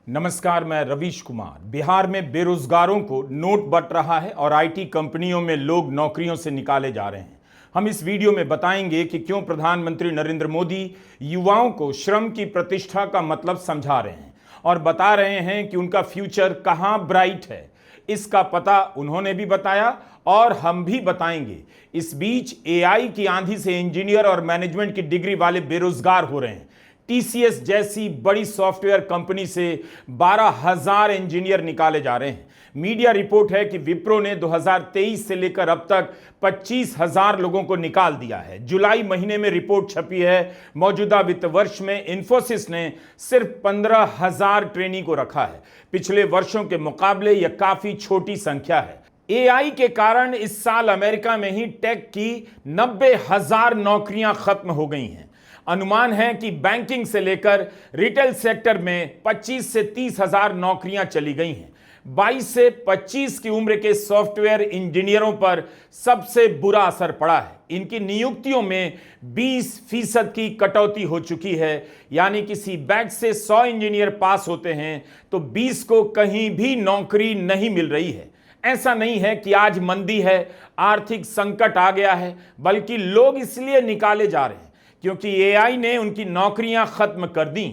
नमस्कार, मैं रवीश कुमार। बिहार में बेरोजगारों को नोट बंट रहा है और आईटी कंपनियों में लोग नौकरियों से निकाले जा रहे हैं। हम इस वीडियो में बताएंगे कि क्यों प्रधानमंत्री नरेंद्र मोदी युवाओं को श्रम की प्रतिष्ठा का मतलब समझा रहे हैं और बता रहे हैं कि उनका फ्यूचर कहां ब्राइट है। इसका पता उन्होंने भी बताया और हम भी बताएंगे। इस बीच एआई की आंधी से इंजीनियर और मैनेजमेंट की डिग्री वाले बेरोजगार हो रहे हैं। टीसीएस जैसी बड़ी सॉफ्टवेयर कंपनी से 12,000 इंजीनियर निकाले जा रहे हैं। मीडिया रिपोर्ट है कि विप्रो ने 2023 से लेकर अब तक 25,000 लोगों को निकाल दिया है। जुलाई महीने में रिपोर्ट छपी है। मौजूदा वित्त वर्ष में इन्फोसिस ने सिर्फ 15,000 ट्रेनी को रखा है। पिछले वर्षों के मुकाबले यह काफी छोटी संख्या है। एआई के कारण इस साल अमेरिका में ही टेक की 90,000 नौकरियां खत्म हो गई हैं। अनुमान है कि बैंकिंग से लेकर रिटेल सेक्टर में 25 से 30,000 नौकरियां चली गई हैं। 22 से 25 की उम्र के सॉफ्टवेयर इंजीनियरों पर सबसे बुरा असर पड़ा है। इनकी नियुक्तियों में 20% की कटौती हो चुकी है। यानी किसी बैच से 100 इंजीनियर पास होते हैं तो 20 को कहीं भी नौकरी नहीं मिल रही है। ऐसा नहीं है कि आज मंदी है, आर्थिक संकट आ गया है, बल्कि लोग इसलिए निकाले जा रहे हैं क्योंकि एआई ने उनकी नौकरियां खत्म कर दी।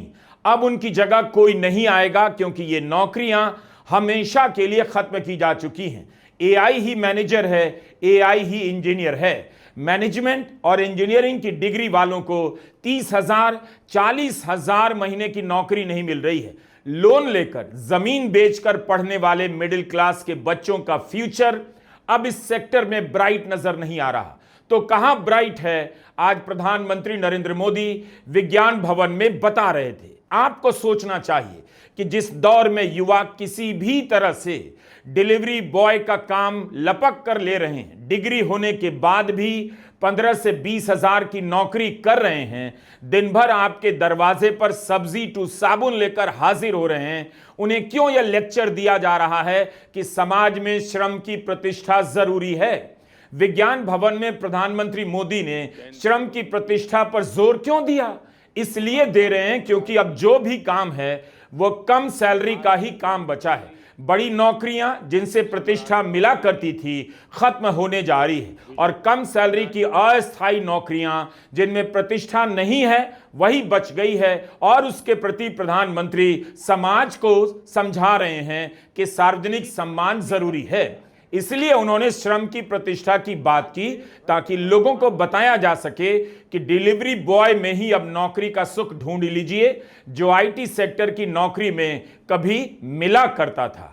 अब उनकी जगह कोई नहीं आएगा क्योंकि ये नौकरियां हमेशा के लिए खत्म की जा चुकी हैं। एआई ही मैनेजर है, एआई ही इंजीनियर है। मैनेजमेंट और इंजीनियरिंग की डिग्री वालों को 30,000, 40,000 महीने की नौकरी नहीं मिल रही है। लोन लेकर, जमीन बेचकर पढ़ने वाले मिडिल क्लास के बच्चों का फ्यूचर अब इस सेक्टर में ब्राइट नजर नहीं आ रहा। तो कहां ब्राइट है, आज प्रधानमंत्री नरेंद्र मोदी विज्ञान भवन में बता रहे थे। आपको सोचना चाहिए कि जिस दौर में युवा किसी भी तरह से डिलीवरी बॉय का काम लपक कर ले रहे हैं, डिग्री होने के बाद भी 15 से 20,000 की नौकरी कर रहे हैं, दिन भर आपके दरवाजे पर सब्जी टू साबुन लेकर हाजिर हो रहे हैं, उन्हें क्यों यह लेक्चर दिया जा रहा है कि समाज में श्रम की प्रतिष्ठा जरूरी है? विज्ञान भवन में प्रधानमंत्री मोदी ने श्रम की प्रतिष्ठा पर जोर क्यों दिया? इसलिए दे रहे हैं क्योंकि अब जो भी काम है वो कम सैलरी का ही काम बचा है। बड़ी नौकरियां जिनसे प्रतिष्ठा मिला करती थी खत्म होने जा रही है और कम सैलरी की अस्थायी नौकरियां जिनमें प्रतिष्ठा नहीं है वही बच गई है। और उसके प्रति प्रधानमंत्री समाज को समझा रहे हैं कि सार्वजनिक सम्मान जरूरी है। इसलिए उन्होंने श्रम की प्रतिष्ठा की बात की ताकि लोगों को बताया जा सके कि डिलीवरी बॉय में ही अब नौकरी का सुख ढूंढ लीजिए जो आईटी सेक्टर की नौकरी में कभी मिला करता था।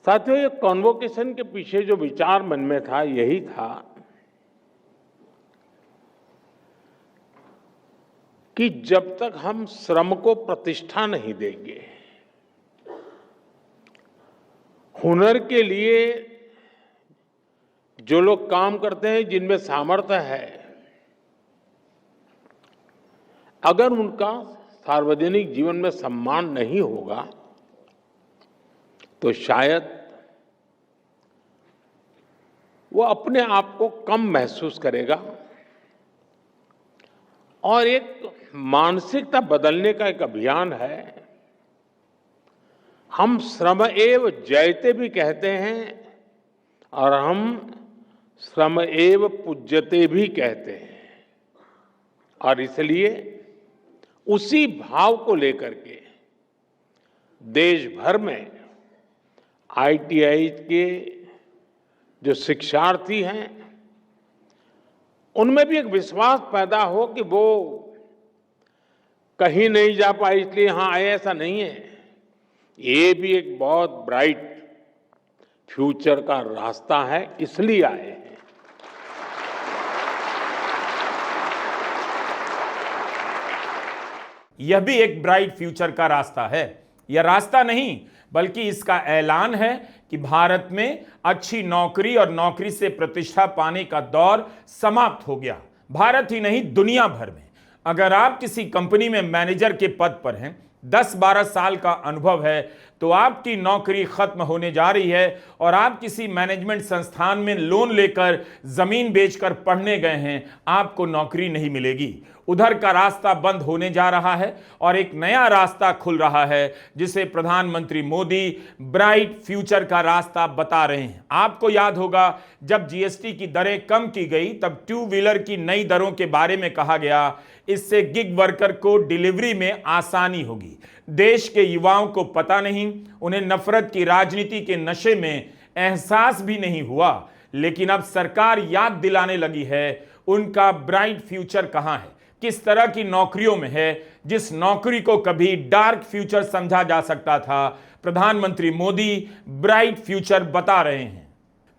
साथियों, ये कॉन्वोकेशन के पीछे जो विचार मन में था यही था कि जब तक हम श्रम को प्रतिष्ठा नहीं देंगे, हुनर के लिए जो लोग काम करते हैं, जिनमें सामर्थ्य है, अगर उनका सार्वजनिक जीवन में सम्मान नहीं होगा तो शायद वो अपने आप को कम महसूस करेगा। और एक मानसिकता बदलने का एक अभियान है। हम श्रम एव जयते भी कहते हैं और हम श्रम एव पूज्यते भी कहते हैं। और इसलिए उसी भाव को लेकर के देश भर में आईटीआई के जो शिक्षार्थी हैं उनमें भी एक विश्वास पैदा हो कि वो कहीं नहीं जा पाए इसलिए यहां आए, ऐसा नहीं है। ये भी एक बहुत ब्राइट फ्यूचर का रास्ता है, इसलिए आए हैं। यह भी एक ब्राइट फ्यूचर का रास्ता है। यह रास्ता नहीं बल्कि इसका ऐलान है कि भारत में अच्छी नौकरी और नौकरी से प्रतिष्ठा पाने का दौर समाप्त हो गया। भारत ही नहीं, दुनिया भर में अगर आप किसी कंपनी में मैनेजर के पद पर हैं, 10-12 साल का अनुभव है तो आपकी नौकरी खत्म होने जा रही है और आप किसी मैनेजमेंट संस्थान में लोन लेकर जमीन बेचकर पढ़ने गए हैं, आपको नौकरी नहीं मिलेगी। उधर का रास्ता बंद होने जा रहा है और एक नया रास्ता खुल रहा है जिसे प्रधानमंत्री मोदी ब्राइट फ्यूचर का रास्ता बता रहे हैं। आपको याद होगा जब जीएसटी की दरें कम की गई तब टू व्हीलर की नई दरों के बारे में कहा गया इससे गिग वर्कर को डिलीवरी में आसानी होगी। देश के युवाओं को पता नहीं, उन्हें नफरत की राजनीति के नशे में एहसास भी नहीं हुआ, लेकिन अब सरकार याद दिलाने लगी है उनका ब्राइट फ्यूचर कहां है, किस तरह की नौकरियों में है। जिस नौकरी को कभी डार्क फ्यूचर समझा जा सकता था, प्रधानमंत्री मोदी ब्राइट फ्यूचर बता रहे हैं।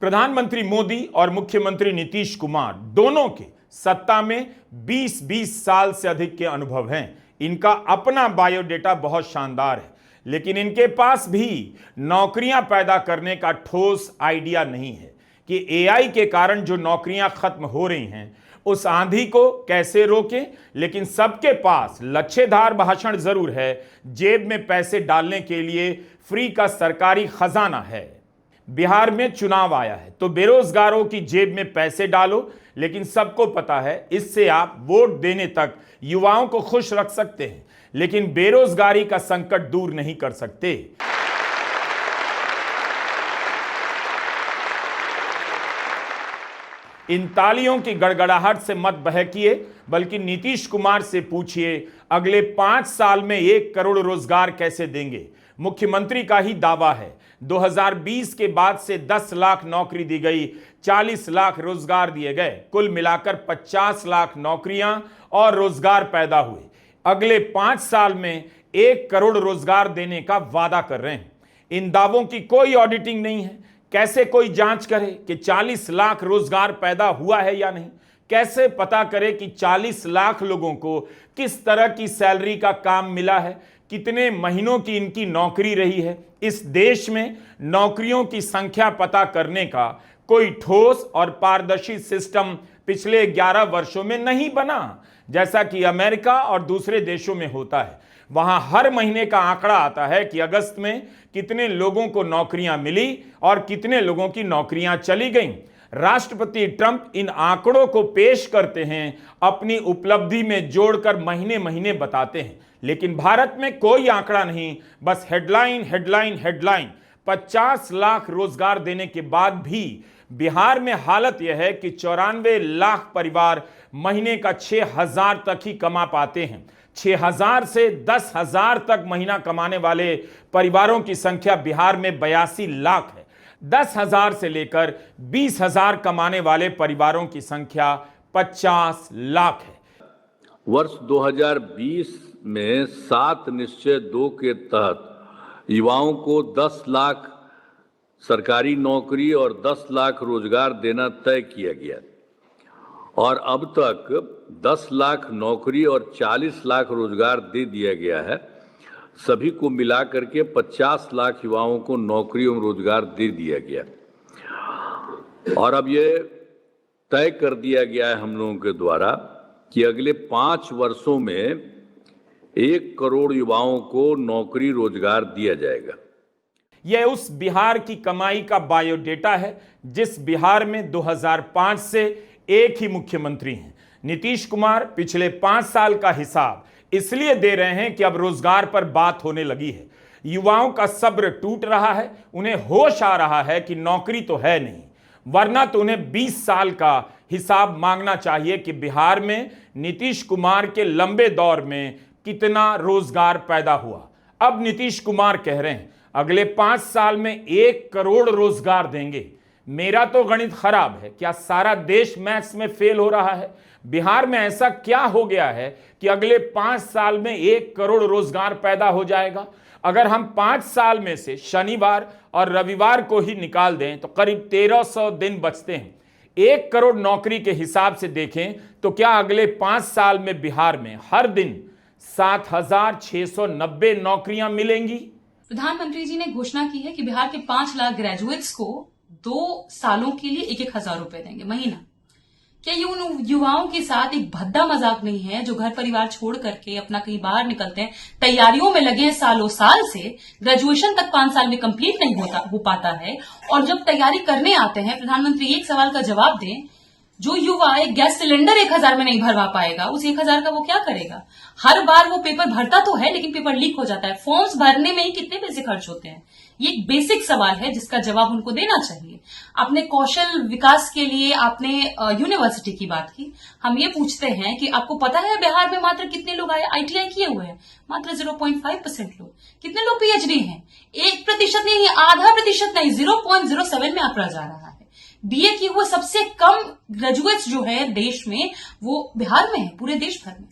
प्रधानमंत्री मोदी और मुख्यमंत्री नीतीश कुमार दोनों के सत्ता में 20-20 साल से अधिक के अनुभव हैं। इनका अपना बायोडेटा बहुत शानदार है, लेकिन इनके पास भी नौकरियां पैदा करने का ठोस आइडिया नहीं है कि एआई के कारण जो नौकरियां खत्म हो रही हैं उस आंधी को कैसे रोकें। लेकिन सबके पास लच्छेदार भाषण जरूर है, जेब में पैसे डालने के लिए फ्री का सरकारी खजाना है। बिहार में चुनाव आया है तो बेरोजगारों की जेब में पैसे डालो, लेकिन सबको पता है इससे आप वोट देने तक युवाओं को खुश रख सकते हैं, लेकिन बेरोजगारी का संकट दूर नहीं कर सकते। इन तालियों की गड़गड़ाहट से मत बहकिए, बल्कि नीतीश कुमार से पूछिए अगले 5 साल में 1 करोड़ रोजगार कैसे देंगे। मुख्यमंत्री का ही दावा है 2020 के बाद से 10 लाख नौकरी दी गई, 40 लाख रोजगार दिए गए, कुल मिलाकर 50 लाख नौकरियां और रोजगार पैदा हुए। अगले 5 साल में 1 करोड़ रोजगार देने का वादा कर रहे हैं। इन दावों की कोई ऑडिटिंग नहीं है। कैसे कोई जांच करे कि 40 लाख रोजगार पैदा हुआ है या नहीं? कैसे पता करे कि 40 लाख लोगों को किस तरह की सैलरी का काम मिला है, कितने महीनों की इनकी नौकरी रही है? इस देश में नौकरियों की संख्या पता करने का कोई ठोस और पारदर्शी सिस्टम पिछले 11 वर्षों में नहीं बना, जैसा कि अमेरिका और दूसरे देशों में होता है। वहां हर महीने का आंकड़ा आता है कि अगस्त में कितने लोगों को नौकरियां मिली और कितने लोगों की नौकरियां चली गईं। राष्ट्रपति ट्रंप इन आंकड़ों को पेश करते हैं, अपनी उपलब्धि में जोड़कर महीने महीने बताते हैं, लेकिन भारत में कोई आंकड़ा नहीं, बस हेडलाइन हेडलाइन हेडलाइन। 50 लाख रोजगार देने के बाद भी बिहार में हालत यह है कि 94 लाख परिवार महीने का 6,000 तक ही कमा पाते हैं। 6,000 से 10,000 तक महीना कमाने वाले परिवारों की संख्या बिहार में 82 लाख है। 10,000 से लेकर 20,000 कमाने वाले परिवारों की संख्या 50 लाख है। वर्ष 2020 में 7 निश्चय 2 के तहत युवाओं को 10 लाख सरकारी नौकरी और 10 लाख रोजगार देना तय किया गया और अब तक 10 लाख नौकरी और 40 लाख रोजगार दे दिया गया है। सभी को मिलाकर के 50 लाख युवाओं को नौकरी और रोजगार दे दिया गया और अब ये तय कर दिया गया है हम लोगों के द्वारा कि अगले 5 वर्षों में 1 करोड़ युवाओं को नौकरी रोजगार दिया जाएगा। यह उस बिहार की कमाई का बायोडेटा है जिस बिहार में 2005 से एक ही मुख्यमंत्री हैं। नीतीश कुमार पिछले 5 साल का हिसाब इसलिए दे रहे हैं कि अब रोजगार पर बात होने लगी है। युवाओं का सब्र टूट रहा है, उन्हें होश आ रहा है कि नौकरी तो है नहीं, वरना तो उन्हें 20 साल का हिसाब मांगना चाहिए कि बिहार में नीतीश कुमार के लंबे दौर में कितना रोजगार पैदा हुआ। अब नीतीश कुमार कह रहे हैं अगले 5 साल में 1 करोड़ रोजगार देंगे। मेरा तो गणित खराब है, क्या सारा देश मैथ्स में फेल हो रहा है? बिहार में ऐसा क्या हो गया है कि अगले 5 साल में 1 करोड़ रोजगार पैदा हो जाएगा? अगर हम 5 साल में से शनिवार और रविवार को ही निकाल दें तो करीब 1300 दिन बचते हैं। 1 करोड़ नौकरी के हिसाब से देखें तो क्या अगले 5 साल में बिहार में हर दिन 7,690 नौकरियां मिलेंगी? प्रधानमंत्री जी ने घोषणा की है कि बिहार के 5 लाख ग्रेजुएट्स को 2 सालों के लिए 1,000 रुपए देंगे महीना। क्या ये उन युवाओं के साथ एक भद्दा मजाक नहीं है जो घर परिवार छोड़ करके अपना कहीं बाहर निकलते हैं, तैयारियों में लगे हैं सालों साल से, ग्रेजुएशन तक 5 साल में कंप्लीट नहीं हो पाता है, और जब तैयारी करने आते हैं प्रधानमंत्री एक सवाल का जवाब दें जो युवा एक गैस सिलेंडर 1000 में नहीं भरवा पाएगा, उस 1000 का वो क्या करेगा? हर बार वो पेपर भरता तो है, लेकिन पेपर लीक हो जाता है। फॉर्म्स भरने में ही कितने पैसे खर्च होते हैं? ये एक बेसिक सवाल है जिसका जवाब उनको देना चाहिए। आपने कौशल विकास के लिए आपने यूनिवर्सिटी की बात की। हम ये पूछते हैं कि आपको पता है बिहार में मात्र कितने लोग ITI किए हुए हैं? मात्र 0.5% लोग। कितने लोग PhD हैं? 1% नहीं, आधा प्रतिशत नहीं, 0.07 में आंकड़ा जा रहा है। BA किए हुए सबसे कम ग्रेजुएट्स जो है देश में, वो बिहार में है, पूरे देश भर में।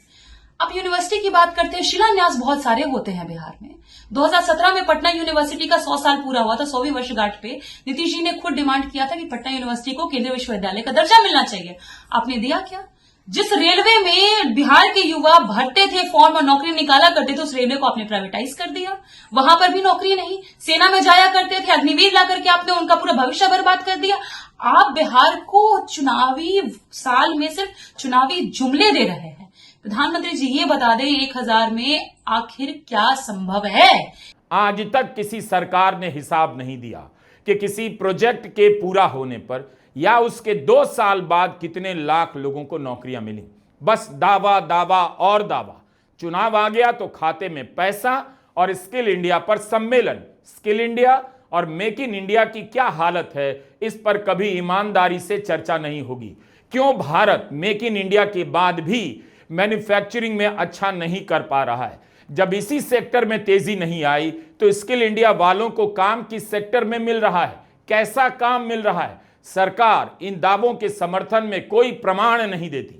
अब यूनिवर्सिटी की बात करते हैं। शिलान्यास बहुत सारे होते हैं बिहार में। 2017 में पटना यूनिवर्सिटी का 100 साल पूरा हुआ था। 100वीं वर्षगांठ पे नीतीश जी ने खुद डिमांड किया था कि पटना यूनिवर्सिटी को केंद्रीय विश्वविद्यालय का दर्जा मिलना चाहिए। आपने दिया क्या? जिस रेलवे में बिहार के युवा भरते थे फॉर्म और नौकरी निकाला करते थे, उस रेलवे को आपने प्राइवेटाइज कर दिया। वहां पर भी नौकरी नहीं। सेना में जाया करते थे, अग्निवीर ला करके आपने उनका पूरा भविष्य बर्बाद कर दिया। आप बिहार को चुनावी साल में सिर्फ चुनावी जुमले दे रहे हैं। प्रधानमंत्री जी ये बता दें, 1000 में आखिर क्या संभव है? आज तक किसी सरकार ने हिसाब नहीं दिया कि किसी प्रोजेक्ट के पूरा होने पर या उसके 2 साल बाद कितने लाख लोगों को नौकरियां मिली। बस दावा दावा और दावा। चुनाव आ गया तो खाते में पैसा और स्किल इंडिया पर सम्मेलन। स्किल इंडिया और मेक इन इंडिया की क्या हालत है, इस पर कभी ईमानदारी से चर्चा नहीं होगी। क्यों भारत मेक इन इंडिया के बाद भी मैन्युफैक्चरिंग में अच्छा नहीं कर पा रहा है? जब इसी सेक्टर में तेजी नहीं आई तो स्किल इंडिया वालों को काम किस सेक्टर में मिल रहा है, कैसा काम मिल रहा है? सरकार इन दावों के समर्थन में कोई प्रमाण नहीं देती।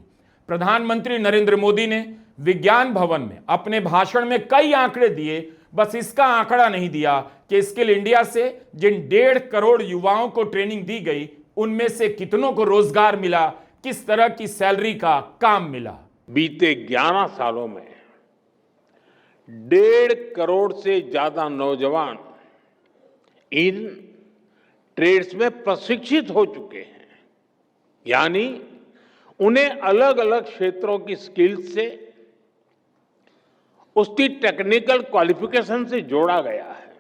प्रधानमंत्री नरेंद्र मोदी ने विज्ञान भवन में अपने भाषण में कई आंकड़े दिए, बस इसका आंकड़ा नहीं दिया कि स्किल इंडिया से जिन 1.5 करोड़ युवाओं को ट्रेनिंग दी गई, उनमें से कितनों को रोजगार मिला, किस तरह की सैलरी का काम मिला। बीते 11 सालों में 1.5 करोड़ से ज्यादा नौजवान इन ट्रेड्स में प्रशिक्षित हो चुके हैं। यानी उन्हें अलग अलग क्षेत्रों की स्किल्स से, उसकी टेक्निकल क्वालिफिकेशन से जोड़ा गया है।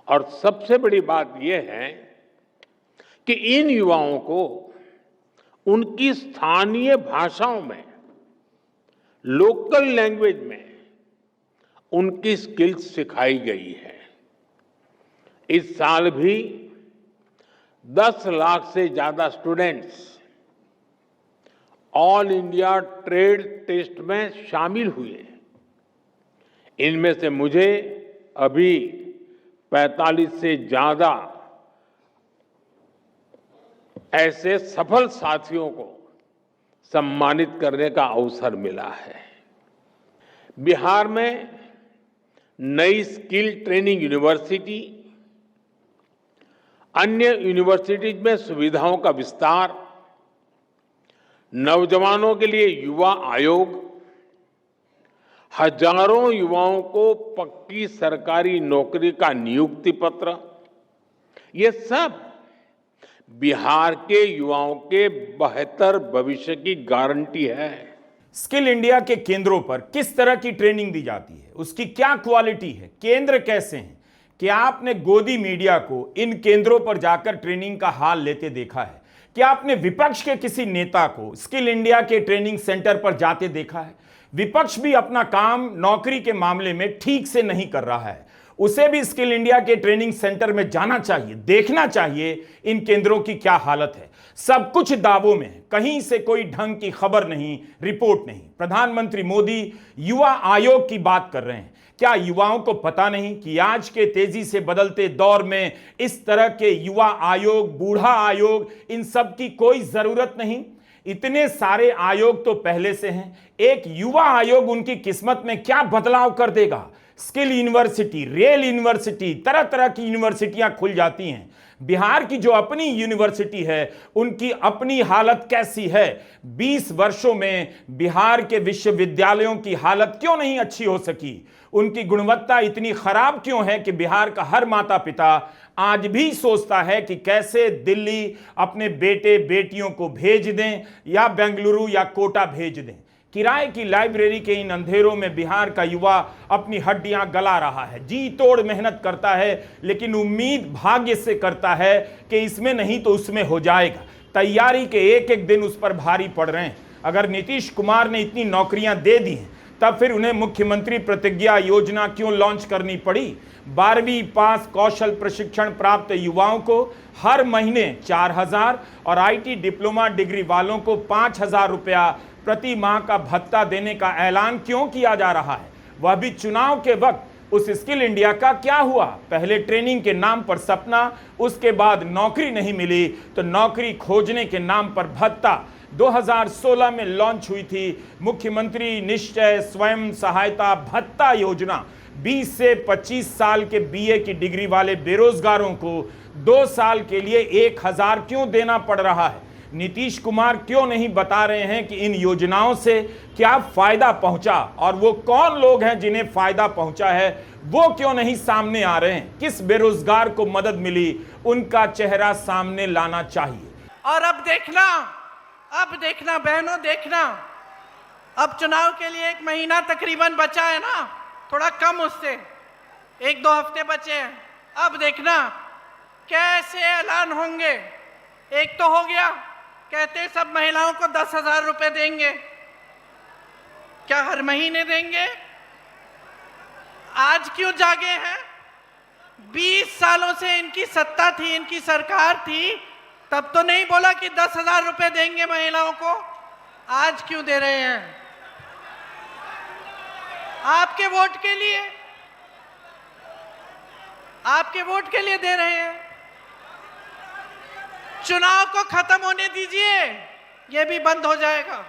और सबसे बड़ी बात यह है कि इन युवाओं को उनकी स्थानीय भाषाओं में, लोकल लैंग्वेज में उनकी स्किल्स सिखाई गई है। इस साल भी 10 लाख से ज्यादा students all India trade test में शामिल हुए। इनमें से मुझे अभी 45 से ज्यादा ऐसे सफल साथियों को सम्मानित करने का अवसर मिला है। बिहार में नई स्किल ट्रेनिंग यूनिवर्सिटी, अन्य यूनिवर्सिटीज में सुविधाओं का विस्तार, नौजवानों के लिए युवा आयोग, हजारों युवाओं को पक्की सरकारी नौकरी का नियुक्ति पत्र, ये सब बिहार के युवाओं के बेहतर भविष्य की गारंटी है। स्किल इंडिया के केंद्रों पर किस तरह की ट्रेनिंग दी जाती है, उसकी क्या क्वालिटी है, केंद्र कैसे हैं? क्या आपने गोदी मीडिया को इन केंद्रों पर जाकर ट्रेनिंग का हाल लेते देखा है? क्या आपने विपक्ष के किसी नेता को स्किल इंडिया के ट्रेनिंग सेंटर पर जाते देखा है? विपक्ष भी अपना काम नौकरी के मामले में ठीक से नहीं कर रहा है। उसे भी स्किल इंडिया के ट्रेनिंग सेंटर में जाना चाहिए, देखना चाहिए इन केंद्रों की क्या हालत है। सब कुछ दावों में है, कहीं से कोई ढंग की खबर नहीं, रिपोर्ट नहीं। प्रधानमंत्री मोदी युवा आयोग की बात कर रहे हैं। क्या युवाओं को पता नहीं कि आज के तेजी से बदलते दौर में इस तरह के युवा आयोग, बूढ़ा आयोग, इन सब की कोई जरूरत नहीं? इतने सारे आयोग तो पहले से हैं। एक युवा आयोग उनकी किस्मत में क्या बदलाव कर देगा? स्किल यूनिवर्सिटी, रेल यूनिवर्सिटी, तरह तरह की यूनिवर्सिटियां खुल जाती हैं। बिहार की जो अपनी यूनिवर्सिटी है, उनकी अपनी हालत कैसी है? 20 वर्षों में बिहार के विश्वविद्यालयों की हालत क्यों नहीं अच्छी हो सकी? उनकी गुणवत्ता इतनी खराब क्यों है कि बिहार का हर माता पिता आज भी सोचता है कि कैसे दिल्ली अपने बेटे बेटियों को भेज दें या बेंगलुरु या कोटा भेज दें। किराए की लाइब्रेरी के इन अंधेरों में बिहार का युवा अपनी हड्डियां गला रहा है, जी तोड़ मेहनत करता है, लेकिन उम्मीद भाग्य से करता है कि इसमें नहीं तो उसमें हो जाएगा। तैयारी के एक एक दिन उस पर भारी पड़ रहे हैं। अगर नीतीश कुमार ने इतनी नौकरियां दे दी हैं, तब फिर उन्हें मुख्यमंत्री प्रतिज्ञा योजना क्यों लॉन्च करनी पड़ी? 12वीं पास कौशल प्रशिक्षण प्राप्त युवाओं को हर महीने 4,000 और आईटी डिप्लोमा डिग्री वालों को 5,000 रुपया प्रति माह का भत्ता देने का ऐलान क्यों किया जा रहा है? वह भी चुनाव के वक्त। उस स्किल इंडिया का क्या हुआ? पहले ट्रेनिंग के नाम पर सपना, उसके बाद नौकरी नहीं मिली तो नौकरी खोजने के नाम पर भत्ता। 2016 में लॉन्च हुई थी मुख्यमंत्री निश्चय स्वयं सहायता भत्ता योजना। 20 से 25 साल के बीए की डिग्री वाले बेरोजगारों को 2 साल के लिए 1,000 क्यों देना पड़ रहा है? नीतीश कुमार क्यों नहीं बता रहे हैं कि इन योजनाओं से क्या फायदा पहुंचा और वो कौन लोग हैं जिन्हें फायदा पहुंचा है? वो क्यों नहीं सामने आ रहे हैं? किस बेरोजगार को मदद मिली, उनका चेहरा सामने लाना चाहिए। और अब देखना बहनों, देखना अब चुनाव के लिए 1 महीना तकरीबन बचा है ना, थोड़ा कम उससे 1-2 हफ्ते बचे हैं। अब देखना कैसे ऐलान होंगे। एक तो हो गया, कहते सब महिलाओं को 10,000 रुपए देंगे। क्या हर महीने देंगे? आज क्यों जागे हैं? 20 सालों से इनकी सत्ता थी, इनकी सरकार थी, तब तो नहीं बोला कि 10,000 रुपए देंगे महिलाओं को। आज क्यों दे रहे हैं? आपके वोट के लिए, आपके वोट के लिए दे रहे हैं। चुनाव को खत्म होने दीजिए, यह भी बंद हो जाएगा।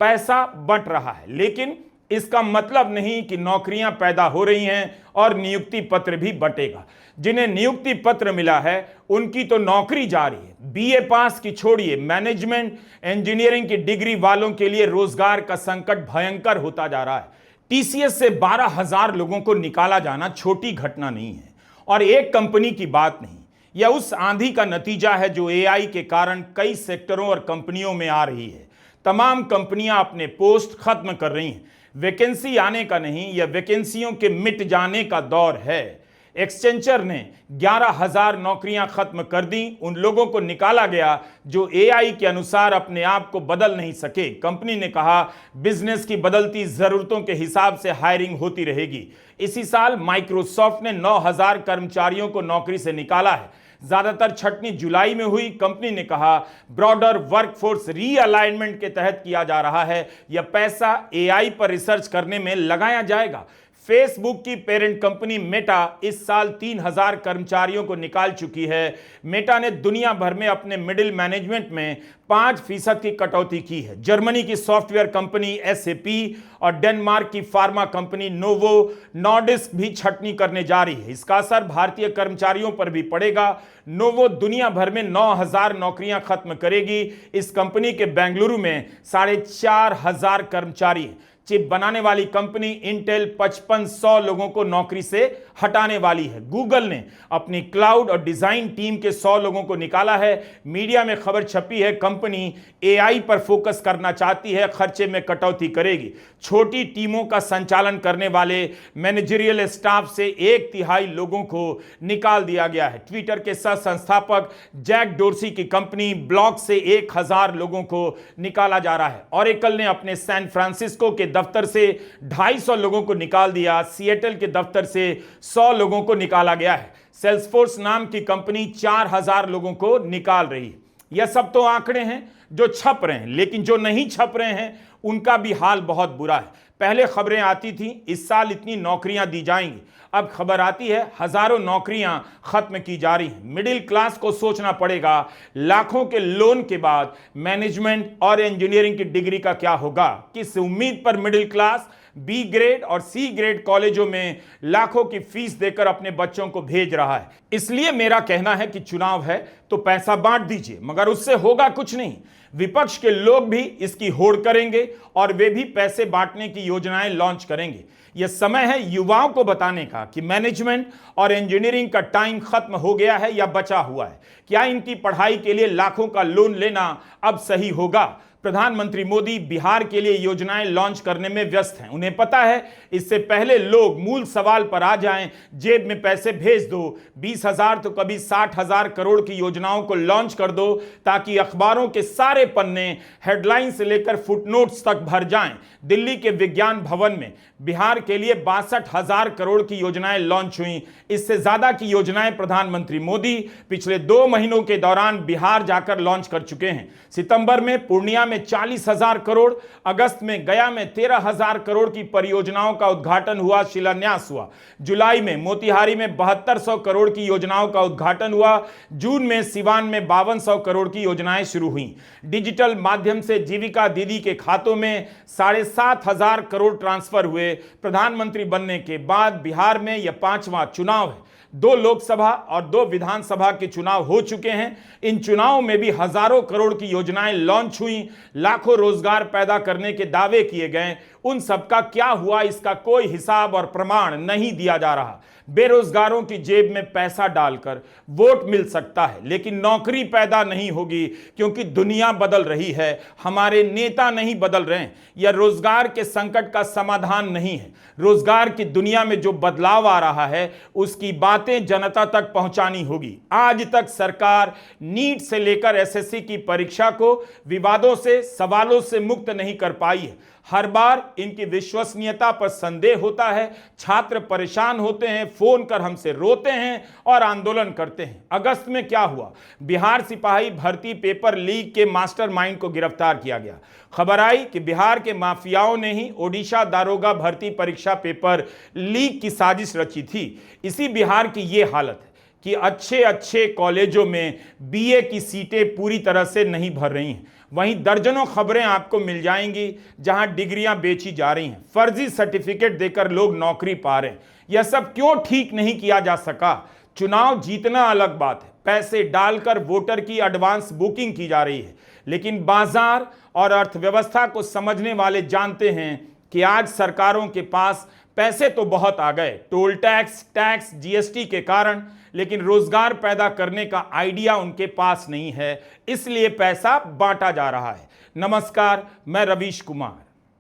पैसा बंट रहा है, लेकिन इसका मतलब नहीं कि नौकरियां पैदा हो रही हैं और नियुक्ति पत्र भी बंटेगा। जिन्हें नियुक्ति पत्र मिला है उनकी तो नौकरी जारी है। बीए पास की छोड़िए, मैनेजमेंट इंजीनियरिंग की डिग्री वालों के लिए रोजगार का संकट भयंकर होता जा रहा है। टीसीएस से 12,000 लोगों को निकाला जाना छोटी घटना नहीं है और एक कंपनी की बात नहीं। यह उस आंधी का नतीजा है जो एआई के कारण कई सेक्टरों और कंपनियों में आ रही है। तमाम कंपनियां अपने पोस्ट खत्म कर रही हैं। वैकेंसी आने का नहीं, यह वैकेंसियों के मिट जाने का दौर है। एक्सचेंजर ने 11,000 नौकरियां खत्म कर दी। उन लोगों को निकाला गया जो एआई के अनुसार अपने आप को बदल नहीं सके। कंपनी ने कहा बिजनेस की बदलती जरूरतों के हिसाब से हायरिंग होती रहेगी। इसी साल माइक्रोसॉफ्ट ने 9,000 कर्मचारियों को नौकरी से निकाला है। ज्यादातर छटनी जुलाई में हुई। कंपनी ने कहा ब्रॉडर वर्कफोर्स रीअलाइनमेंट के तहत किया जा रहा है। यह पैसा एआई पर रिसर्च करने में लगाया जाएगा। फेसबुक की पेरेंट कंपनी मेटा इस साल 3,000 कर्मचारियों को निकाल चुकी है। मेटा ने दुनिया भर में अपने मिडिल मैनेजमेंट में 5% की कटौती की है। जर्मनी की सॉफ्टवेयर कंपनी एसएपी और डेनमार्क की फार्मा कंपनी नोवो नॉर्डिस्क भी छटनी करने जा रही है। इसका असर भारतीय कर्मचारियों पर भी पड़ेगा। नोवो दुनिया भर में 9,000 नौकरियां खत्म करेगी। इस कंपनी के बेंगलुरु में 4,500 कर्मचारी हैं। चिप बनाने वाली कंपनी इंटेल 5500 लोगों को नौकरी से हटाने वाली है। गूगल ने अपनी क्लाउड और डिजाइन टीम के 100 लोगों को निकाला है। मीडिया में खबर छपी है कंपनी एआई पर फोकस करना चाहती है, खर्चे में कटौती करेगी। छोटी टीमों का संचालन करने वाले मैनेजरियल स्टाफ से 1/3 लोगों को निकाल दिया गया है। ट्विटर के सह संस्थापक जैक डोर्सी की कंपनी ब्लॉक से 1,000 लोगों को निकाला जा रहा है। ऑरेकल ने अपने सैन फ्रांसिस्को के दफ्तर से 250 लोगों को निकाल दिया। सिएटल के दफ्तर से 100 लोगों को निकाला गया है। सेल्सफोर्स नाम की कंपनी 4,000 लोगों को निकाल रही है। यह सब तो आंकड़े हैं जो छप रहे हैं, लेकिन जो नहीं छप रहे हैं उनका भी हाल बहुत बुरा है। पहले खबरें आती थी इस साल इतनी नौकरियां दी जाएंगी, अब खबर आती है हजारों नौकरियां खत्म की जा रही हैं। मिडिल क्लास को सोचना पड़ेगा लाखों के लोन के बाद मैनेजमेंट और इंजीनियरिंग की डिग्री का क्या होगा। किस उम्मीद पर मिडिल क्लास बी ग्रेड और सी ग्रेड कॉलेजों में लाखों की फीस देकर अपने बच्चों को भेज रहा है। इसलिए मेरा कहना है कि चुनाव है तो पैसा बांट दीजिए, मगर उससे होगा कुछ नहीं। विपक्ष के लोग भी इसकी होड़ करेंगे और वे भी पैसे बांटने की योजनाएं लॉन्च करेंगे। यह समय है युवाओं को बताने का कि मैनेजमेंट और इंजीनियरिंग का टाइम खत्म हो गया है या बचा हुआ है। क्या इनकी पढ़ाई के लिए लाखों का लोन लेना अब सही होगा? प्रधानमंत्री मोदी बिहार के लिए योजनाएं लॉन्च करने में व्यस्त हैं। उन्हें पता है इससे पहले लोग मूल सवाल पर आ जाएं, जेब में पैसे भेज दो, 20,000 तो कभी 60,000 करोड़ की योजनाओं को लॉन्च कर दो ताकि अखबारों के सारे पन्ने हेडलाइन से लेकर फुटनोट्स तक भर जाएं। दिल्ली के विज्ञान भवन में बिहार के लिए 62,000 करोड़ की योजनाएं लॉन्च हुई। इससे ज्यादा की योजनाएं प्रधानमंत्री मोदी पिछले 2 महीनों के दौरान बिहार जाकर लॉन्च कर चुके हैं। सितंबर में पूर्णिया में 40,000 करोड़, अगस्त में गया में 13,000 करोड़ की परियोजनाओं का उद्घाटन हुआ, शिलान्यास हुआ। जुलाई में मोतिहारी में 7200 करोड़ की योजनाओं का उद्घाटन हुआ। जून में सिवान में 5200 करोड़ की योजनाएं शुरू हुई। डिजिटल माध्यम से जीविका दीदी के खातों में 7,500 करोड़ ट्रांसफर हुए। प्रधानमंत्री बनने के बाद बिहार में यह 5वां चुनाव है। 2 लोकसभा और 2 विधानसभा के चुनाव हो चुके हैं। इन चुनावों में भी हजारों करोड़ की योजनाएं लॉन्च हुई, लाखों रोजगार पैदा करने के दावे किए गए। उन सबका क्या हुआ, इसका कोई हिसाब और प्रमाण नहीं दिया जा रहा। बेरोजगारों की जेब में पैसा डालकर वोट मिल सकता है, लेकिन नौकरी पैदा नहीं होगी, क्योंकि दुनिया बदल रही है, हमारे नेता नहीं बदल रहे हैं। यह रोजगार के संकट का समाधान नहीं है। रोजगार की दुनिया में जो बदलाव आ रहा है उसकी बातें जनता तक पहुंचानी होगी। आज तक सरकार नीट से लेकर एसएससी की परीक्षा को विवादों से, सवालों से मुक्त नहीं कर पाई है। हर बार इनकी विश्वसनीयता पर संदेह होता है। छात्र परेशान होते हैं, फोन कर हमसे रोते हैं और आंदोलन करते हैं। अगस्त में क्या हुआ? बिहार सिपाही भर्ती पेपर लीक के मास्टरमाइंड को गिरफ्तार किया गया। खबर आई कि बिहार के माफियाओं ने ही ओडिशा दारोगा भर्ती परीक्षा पेपर लीक की साजिश रची थी। इसी बिहार की यह हालत है कि अच्छे अच्छे कॉलेजों में बीए की सीटें पूरी तरह से नहीं भर रही हैं। वहीं दर्जनों खबरें आपको मिल जाएंगी जहां डिग्रियां बेची जा रही हैं, फर्जी सर्टिफिकेट देकर लोग नौकरी पा रहे हैं। यह सब क्यों ठीक नहीं किया जा सका? चुनाव जीतना अलग बात है, पैसे डालकर वोटर की एडवांस बुकिंग की जा रही है, लेकिन बाजार और अर्थव्यवस्था को समझने वाले जानते हैं कि आज सरकारों के पास पैसे तो बहुत आ गए, टोल टैक्स, जीएसटी के कारण, लेकिन रोजगार पैदा करने का आइडिया उनके पास नहीं है। इसलिए पैसा बांटा जा रहा है। नमस्कार, मैं रवीश कुमार।